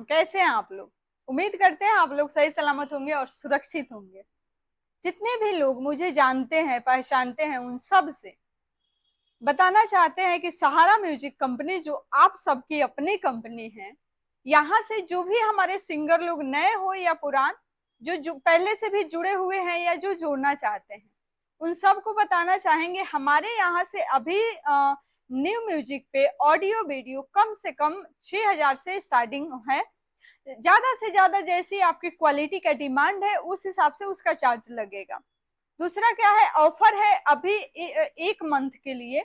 कैसे हैं आप लोग। उम्मीद करते हैं आप लोग सही सलामत होंगे और सुरक्षित होंगे। जितने भी लोग मुझे जानते हैं पहचानते हैं उन सब से बताना चाहते हैं कि सहारा म्यूजिक कंपनी जो आप सबकी अपनी कंपनी है, यहाँ से जो भी हमारे सिंगर लोग नए हो या पुरान, जो पहले से भी जुड़े हुए हैं या जो जोड़ना चाहते हैं, उन सबको बताना चाहेंगे हमारे यहाँ से अभी न्यू म्यूजिक पे ऑडियो वीडियो कम से कम 6,000 से स्टार्टिंग है। ज्यादा से ज्यादा जैसी आपकी क्वालिटी का डिमांड है उस हिसाब से उसका चार्ज लगेगा। दूसरा क्या है, ऑफर है अभी एक मंथ के लिए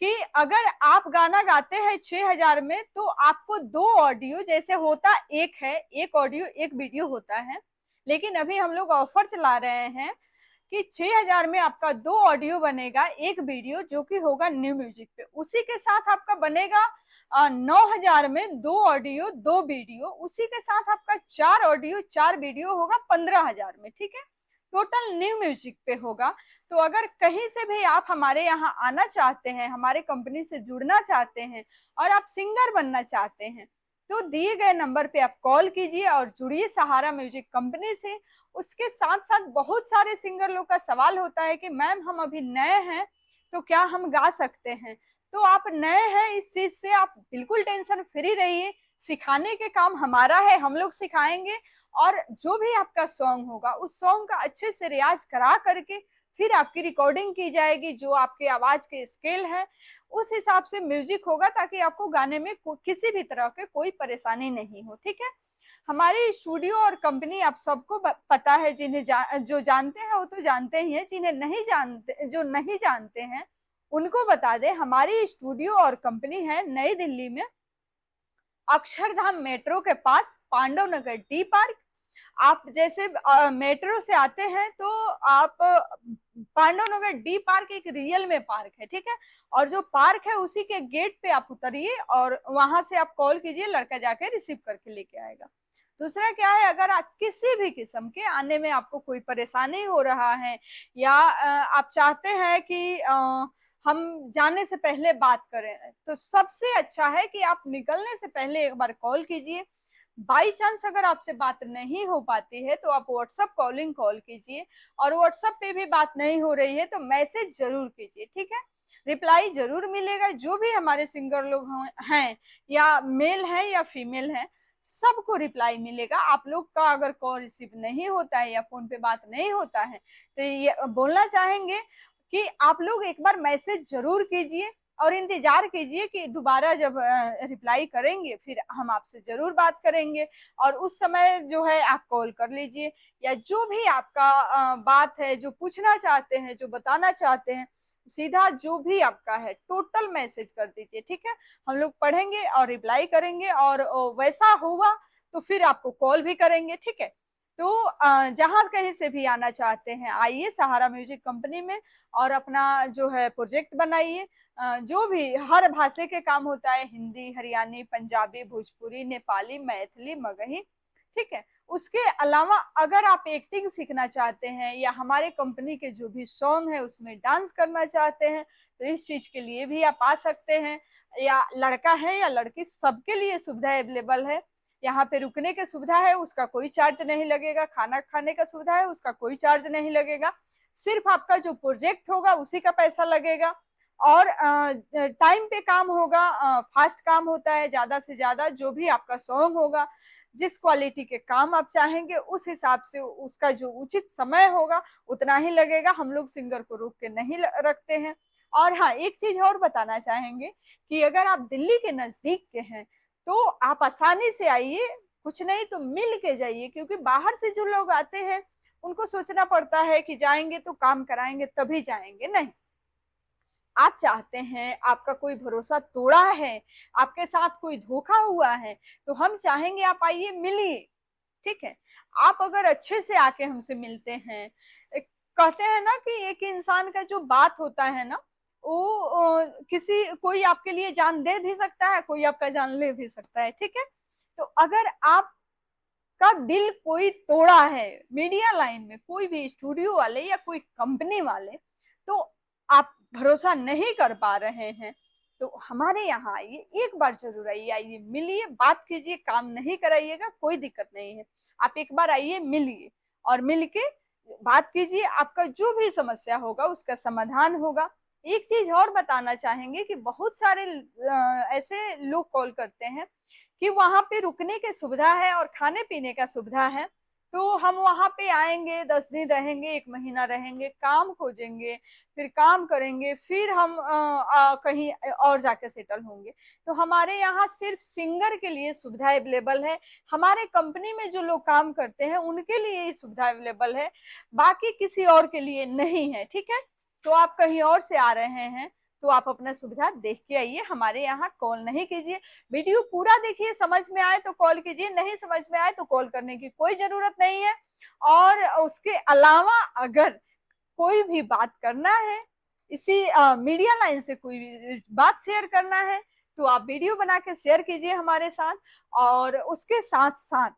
कि अगर आप गाना गाते हैं 6,000 में तो आपको दो ऑडियो, जैसे होता एक है, एक ऑडियो एक वीडियो होता है, लेकिन अभी हम लोग ऑफर चला रहे हैं कि 6,000 में आपका दो ऑडियो बनेगा, एक वीडियो जो कि होगा न्यू म्यूजिक पे। उसी के साथ आपका बनेगा 9,000 में दो ऑडियो दो वीडियो, उसी के साथ आपका चार ऑडियो चार वीडियो होगा 15,000 में। ठीक है, टोटल न्यू म्यूजिक पे होगा। तो अगर कहीं से भी आप हमारे यहाँ आना चाहते हैं, हमारे कंपनी से जुड़ना चाहते हैं और आप सिंगर बनना चाहते हैं, तो दिए गए नंबर पे आप कॉल कीजिए और जुड़िए सहारा म्यूजिक कंपनी से। उसके साथ साथ बहुत सारे सिंगर लोग का सवाल होता है कि मैम हम अभी नए हैं तो क्या हम गा सकते हैं। तो आप नए हैं इस चीज से आप बिल्कुल टेंशन फ्री रहिए, सिखाने के काम हमारा है, हम लोग सिखाएंगे। और जो भी आपका सॉन्ग होगा उस सॉन्ग का अच्छे से रियाज करा करके फिर आपकी रिकॉर्डिंग की जाएगी, जो आपके आवाज के स्केल है उस हिसाब से म्यूजिक होगा, ताकि आपको गाने में किसी भी तरह के कोई परेशानी नहीं हो। ठीक है, हमारी स्टूडियो और कंपनी आप सबको पता है, जो जानते हैं वो तो जानते ही हैं, जिन्हें नहीं जानते, जो नहीं जानते हैं उनको बता दें, हमारी स्टूडियो और कंपनी है नई दिल्ली में, अक्षरधाम मेट्रो के पास, पांडव नगर डी पार्क। आप जैसे मेट्रो से आते हैं तो आप पांडव नगर डी पार्क एक रियल में पार्क है। ठीक है, और जो पार्क है उसी के गेट पे आप उतरिए और वहां से आप कॉल कीजिए, लड़का जाके रिसीव करके लेके आएगा। दूसरा क्या है, अगर आप किसी भी किस्म के आने में आपको कोई परेशानी हो रहा है या आप चाहते हैं कि हम जाने से पहले बात करें, तो सबसे अच्छा है कि आप निकलने से पहले एक बार कॉल कीजिए। बाई चांस अगर आपसे बात नहीं हो पाती है तो आप व्हाट्सएप कॉलिंग कॉल कीजिए, और व्हाट्सएप पे भी बात नहीं हो रही है तो मैसेज जरूर कीजिए। ठीक है, रिप्लाई जरूर मिलेगा। जो भी हमारे सिंगर लोग हैं या मेल है या फीमेल है, सबको रिप्लाई मिलेगा। आप लोग का अगर कॉल रिसीव नहीं होता है या फोन पे बात नहीं होता है तो ये बोलना चाहेंगे कि आप लोग एक बार मैसेज जरूर कीजिए और इंतजार कीजिए कि दोबारा जब रिप्लाई करेंगे फिर हम आपसे जरूर बात करेंगे, और उस समय जो है आप कॉल कर लीजिए, या जो भी आपका बात है, जो पूछना चाहते हैं, जो बताना चाहते हैं, सीधा जो भी आपका है टोटल मैसेज कर दीजिए। ठीक है, हम लोग पढ़ेंगे और रिप्लाई करेंगे, और वैसा हुआ तो फिर आपको कॉल भी करेंगे। ठीक है, तो जहां कहीं से भी आना चाहते हैं आइए सहारा म्यूजिक कंपनी में और अपना जो है प्रोजेक्ट बनाइए। जो भी हर भाषा के काम होता है, हिंदी, हरियाणी, पंजाबी, भोजपुरी, नेपाली, मैथिली, मगही। ठीक है, उसके अलावा अगर आप एक्टिंग सीखना चाहते हैं या हमारे कंपनी के जो भी सॉन्ग है उसमें डांस करना चाहते हैं तो इस चीज के लिए भी आप आ सकते हैं। या लड़का है या लड़की, सबके लिए सुविधा अवेलेबल है। यहाँ पे रुकने की सुविधा है, उसका कोई चार्ज नहीं लगेगा। खाना खाने का सुविधा है, उसका कोई चार्ज नहीं लगेगा। सिर्फ आपका जो प्रोजेक्ट होगा उसी का पैसा लगेगा। और टाइम पे काम होगा, फास्ट काम होता है। ज्यादा से ज्यादा जो भी आपका सॉन्ग होगा, जिस क्वालिटी के काम आप चाहेंगे उस हिसाब से उसका जो उचित समय होगा उतना ही लगेगा। हम लोग सिंगर को रोक के नहीं रखते हैं। और हाँ, एक चीज और बताना चाहेंगे कि अगर आप दिल्ली के नजदीक के हैं तो आप आसानी से आइए, कुछ नहीं तो मिल के जाइए, क्योंकि बाहर से जो लोग आते हैं उनको सोचना पड़ता है कि जाएंगे तो काम कराएंगे तभी जाएंगे। नहीं, आप चाहते हैं, आपका कोई भरोसा तोड़ा है, आपके साथ कोई धोखा हुआ है, तो हम चाहेंगे आप आइए, मिलिए। ठीक है, आप अगर अच्छे से आके हमसे मिलते हैं, कहते हैं ना कि एक इंसान का जो बात होता है ना, वो किसी कोई आपके लिए जान दे भी सकता है, कोई आपका जान ले भी सकता है। ठीक है, तो अगर आपका दिल कोई तोड़ा है मीडिया लाइन में, कोई भी स्टूडियो वाले या कोई कंपनी वाले, तो आप भरोसा नहीं कर पा रहे हैं, तो हमारे यहाँ आइए, एक बार जरूर आइए, आइए मिलिए, बात कीजिए, काम नहीं कराइएगा, कोई दिक्कत नहीं है। आप एक बार आइए, मिलिए और मिलके बात कीजिए, आपका जो भी समस्या होगा उसका समाधान होगा। एक चीज और बताना चाहेंगे कि बहुत सारे ऐसे लोग कॉल करते हैं कि वहां पे रुकने की सुविधा है और खाने पीने का सुविधा है, तो हम वहां पे आएंगे, 10 दिन रहेंगे, 1 महीना रहेंगे, काम खोजेंगे, फिर काम करेंगे, फिर हम कहीं और जाके सेटल होंगे। तो हमारे यहाँ सिर्फ सिंगर के लिए सुविधा अवेलेबल है, हमारे कंपनी में जो लोग काम करते हैं उनके लिए ये सुविधा अवेलेबल है, बाकी किसी और के लिए नहीं है। ठीक है, तो आप कहीं और से आ रहे हैं तो आप अपना सुविधा देख के आइए, हमारे यहाँ कॉल नहीं कीजिए। वीडियो पूरा देखिए, समझ में आए तो कॉल कीजिए, नहीं समझ में आए तो कॉल करने की कोई जरूरत नहीं है। और उसके अलावा अगर कोई भी बात करना है, इसी मीडिया लाइन से कोई भी बात शेयर करना है, तो आप वीडियो बना के शेयर कीजिए हमारे साथ। और उसके साथ साथ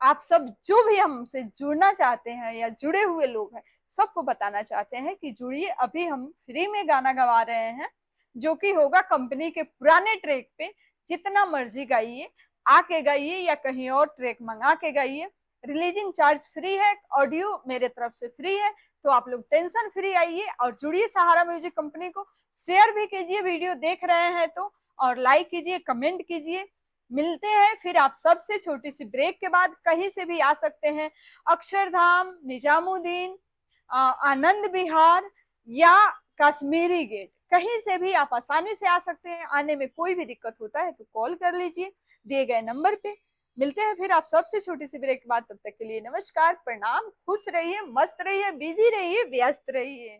आप सब जो भी हमसे जुड़ना चाहते हैं या जुड़े हुए लोग हैं, सबको बताना चाहते हैं कि जुड़िए, अभी हम फ्री में गाना गवा रहे हैं, जो कि होगा कंपनी के पुराने ट्रैक पे। जितना मर्जी गाइए, आके गाइए या कहीं और ट्रैक मंगा के गाइए, रिलीजिंग चार्ज फ्री है, ऑडियो मेरे तरफ से फ्री है। तो आप लोग टेंशन फ्री आइए और जुड़िए सहारा म्यूजिक कंपनी को, शेयर भी कीजिए वीडियो देख रहे हैं तो, और लाइक कीजिए, कमेंट कीजिए। मिलते हैं फिर आप सबसे छोटी सी ब्रेक के बाद, कहीं से भी आ सकते हैं, अक्षरधाम, निजामुद्दीन, आनंद विहार या कश्मीरी गेट, कहीं से भी आप आसानी से आ सकते हैं। आने में कोई भी दिक्कत होता है तो कॉल कर लीजिए दिए गए नंबर पे। मिलते हैं फिर आप सबसे छोटी सी ब्रेक के बाद, तब तक के लिए नमस्कार, प्रणाम, खुश रहिए, मस्त रहिए, बिजी रहिए, व्यस्त रहिए।